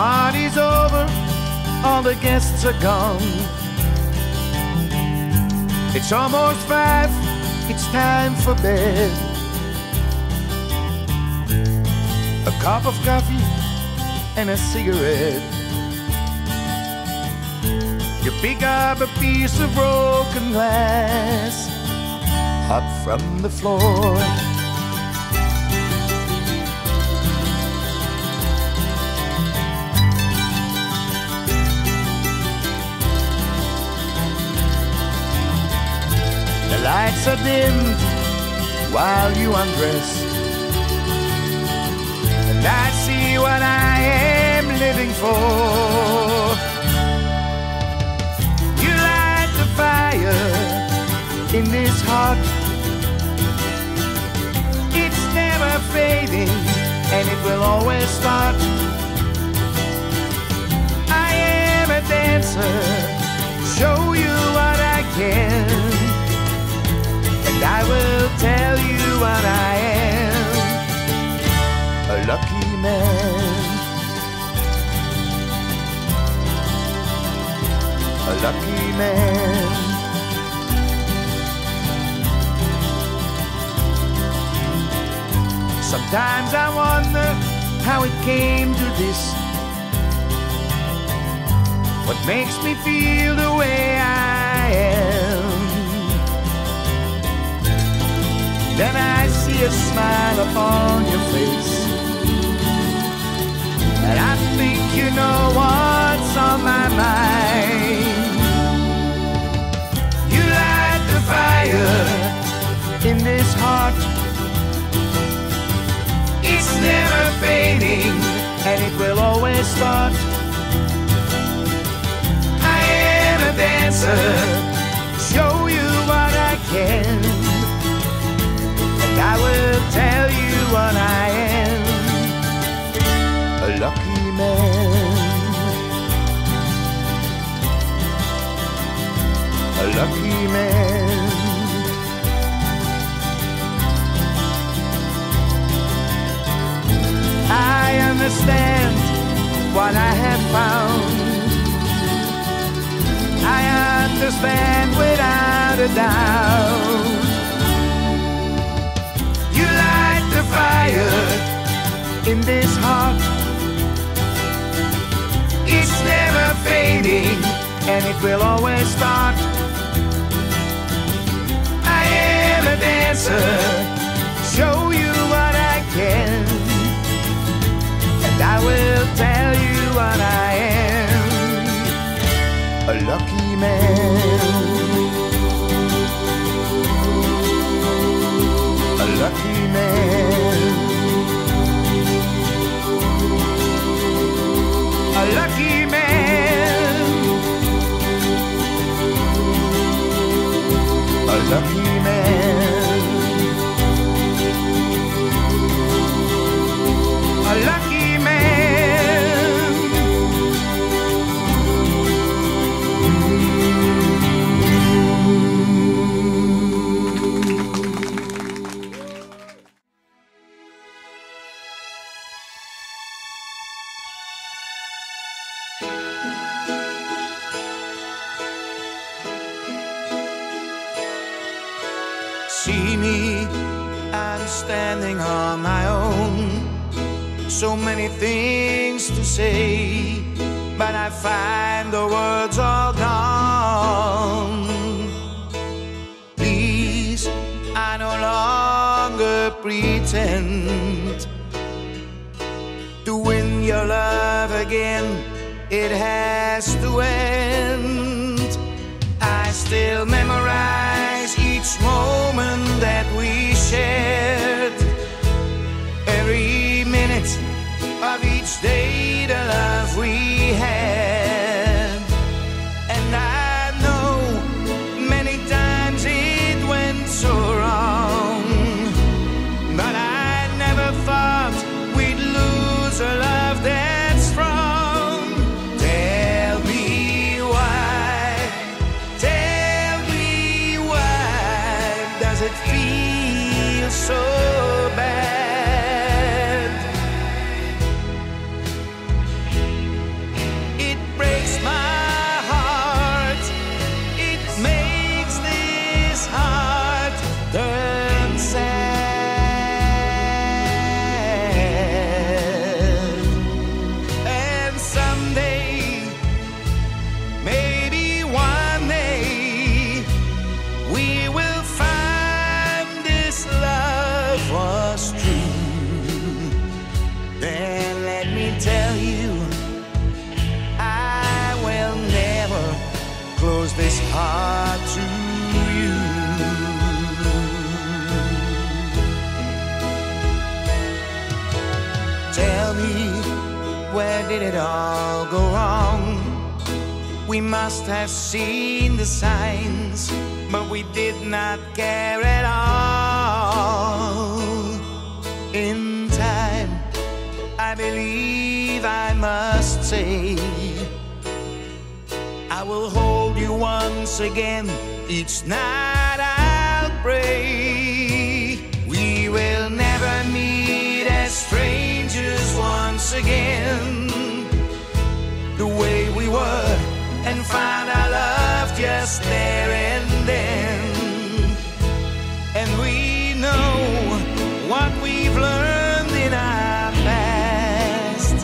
party's over, all the guests are gone. It's almost 5, it's time for bed. A cup of coffee and a cigarette. You pick up a piece of broken glass, hot from the floor. The lights are dimmed while you undress, and I see what I am living for. You light the fire in this heart. It's never fading, and it will always start. I am a dancer, show you what I can. And I will tell you what I am, a lucky man, a lucky man. Sometimes I wonder how it came to this, what makes me feel the way I am. Then I see a smile upon your face, and I think you know what's on my mind. You light the fire in this heart. It's never fading, and it will always start. I am a dancer, show you what I can. I will tell you what I am, a lucky man, a lucky man. I understand what I have found. I understand without a doubt. The fire in this heart, it's never fading, and it will always start. I am a dancer, show you what I can, and I will tell you what I am, a lucky man, a lucky man, a lucky man, a lucky man, a lucky man. See me, I'm standing on my own. So many things to say, but I find the words all gone. Please, I no longer pretend to win your love again. It has to end. I still memorize each moment that we shared, every minute of each day, the love we had. And I know many times it went so wrong, but I never thought we'd lose a love that strong. Tell me why, does it feel so bad? did it all go wrong? We must have seen the signs, but we did not care at all. In time, I believe I must say, I will hold you once again. Each night I'll pray we will never meet as strangers once again, the way we were, and find our love just there and then. And we know what we've learned in our past,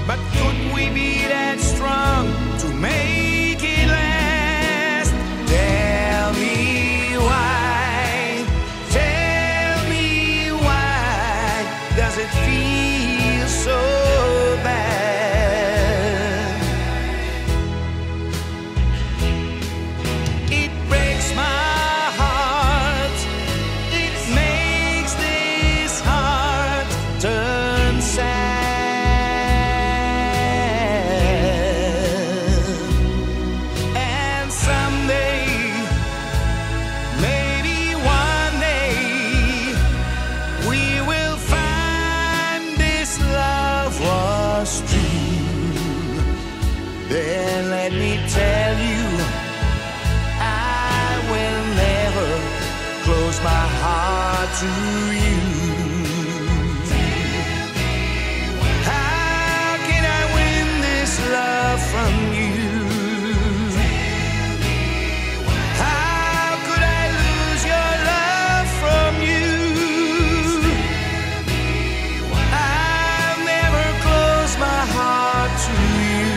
but could we be that strong to make it last? Tell me why, does it feel so bad? It breaks my heart, it makes this heart turn sad. And someday, maybe one day, we will find this love was true. Then let me tell you, I will never close my heart to you. How can I win this love from you? How could I lose your love from you? I'll never close my heart to you.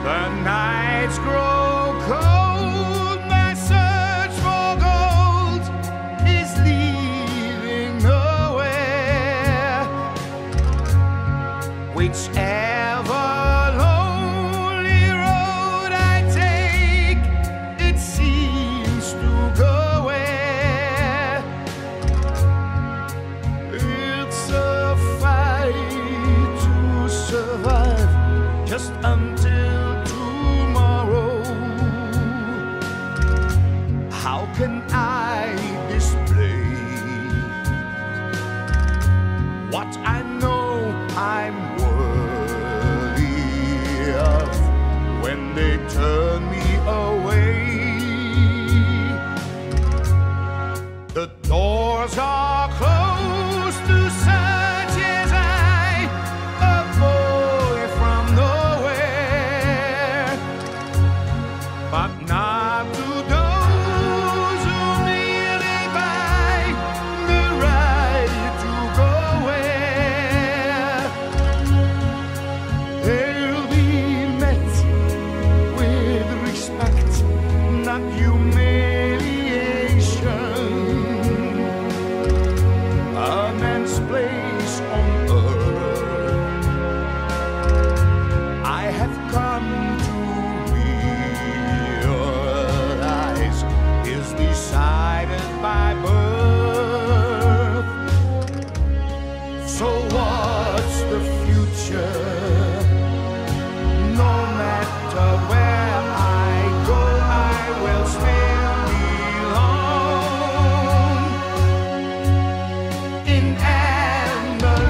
The nights grow cold, my search for gold is leading nowhere. Whichever lonely road I take, it seems to go where. It's a fight to survive, just until tomorrow. How can I display what I know I'm worthy of when they turn me away? The doors are closed to such as I, a boy from nowhere, but not to those who merely buy the right to go where. They'll be met with respect, not humiliation. A man's place on earth, I have come to realize, is decided by birth. So what's the future? No matter where I go, I will still belong in Andalusia,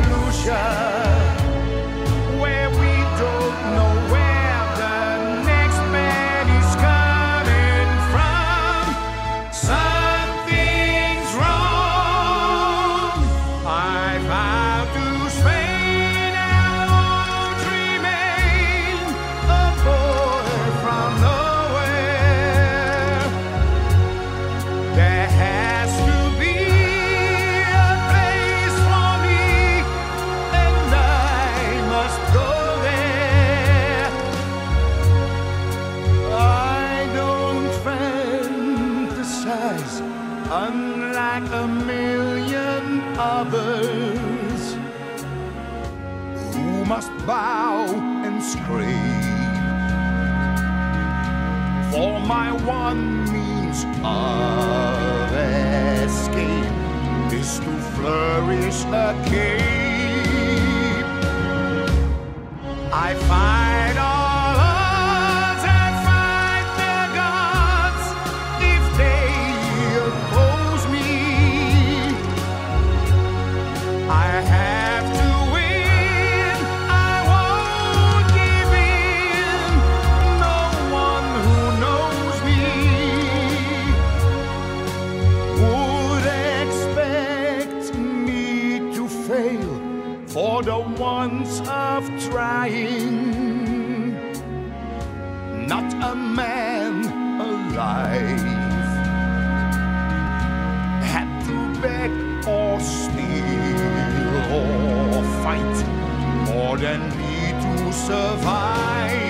where we don't know where the next man is coming from. Something's wrong. I vow to Spain and must bow and scrape. For my one means of escape is to flourish a cape. I fight all odds and fight the gods if they oppose me. I have to win, I won't give in. No one who knows me would expect me to fail for the once of trying. Not a man alive had to beg or steal or fight more than me to survive.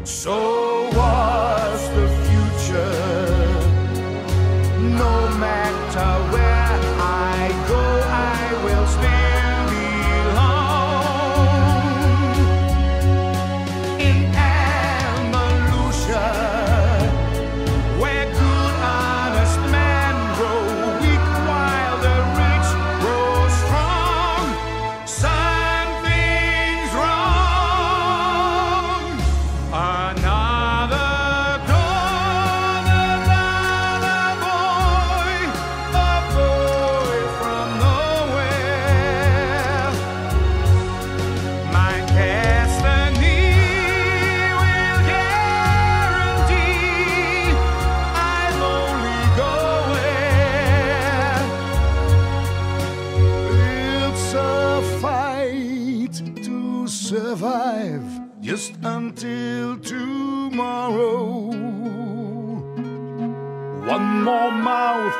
So was the future. No matter where I go, I will still belong. In evolution, where good, honest men grow weak while the rich grow strong, something's wrong. Another dawn, another boy, a boy from nowhere. My destiny will guarantee I'll only go where it's a fight to survive just until tomorrow. One more mouth